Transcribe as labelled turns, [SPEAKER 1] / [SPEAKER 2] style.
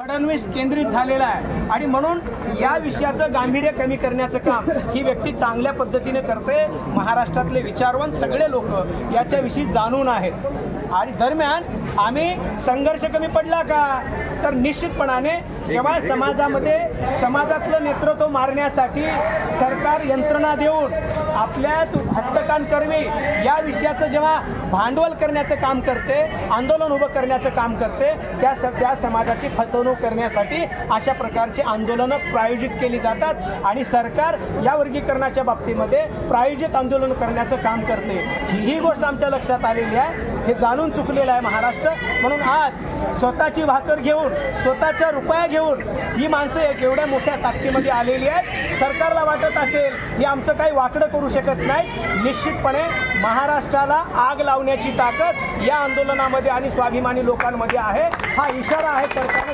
[SPEAKER 1] फडणवीस केंद्रित झालेला आहे आणि म्हणून या विषयाचं गांभीर्य कमी करण्याचं काम ही व्यक्ती चांगल्या पद्धतीने करते। महाराष्ट्रातले विचारवंत सगळे लोक याच्याविषयी जाणून आहेत आणि दरम्यान आम्ही संघर्ष कमी पडला का तर निश्चितपणाने जेव्हा समाजातलं नेतृत्व मारण्यासाठी सरकार यंत्रणा देऊन आपल्याच हस्तकांकर्मी या विषयाचं जेव्हा भांडवल करण्याचं काम करते, आंदोलन उभं करण्याचं काम करते, त्या समाजाची फसवणूक करण्यासाठी अशा प्रकारची आंदोलनं प्रायोजित केली जातात आणि सरकार या वर्गीकरणाच्या बाबतीमध्ये प्रायोजित आंदोलन करण्याचं काम करते। ही गोष्ट आमच्या लक्षात आलेली आहे, हे जाणून चुकलेलं आहे महाराष्ट्र। म्हणून आज स्वतःची भाकर घेऊन स्वतःच्या रुपया घेऊन ही माणसं एवढ्या मोठ्या ताकदीमध्ये आलेली आहेत। सरकारला वाटत असेल की आमचं काही वाकडं करू शकत नाही, निश्चितपणे महाराष्ट्राला आग लावण्याची ताकद या आंदोलनामध्ये आणि स्वाभिमानी लोकांमध्ये आहे। हा इशारा आहे सरकारने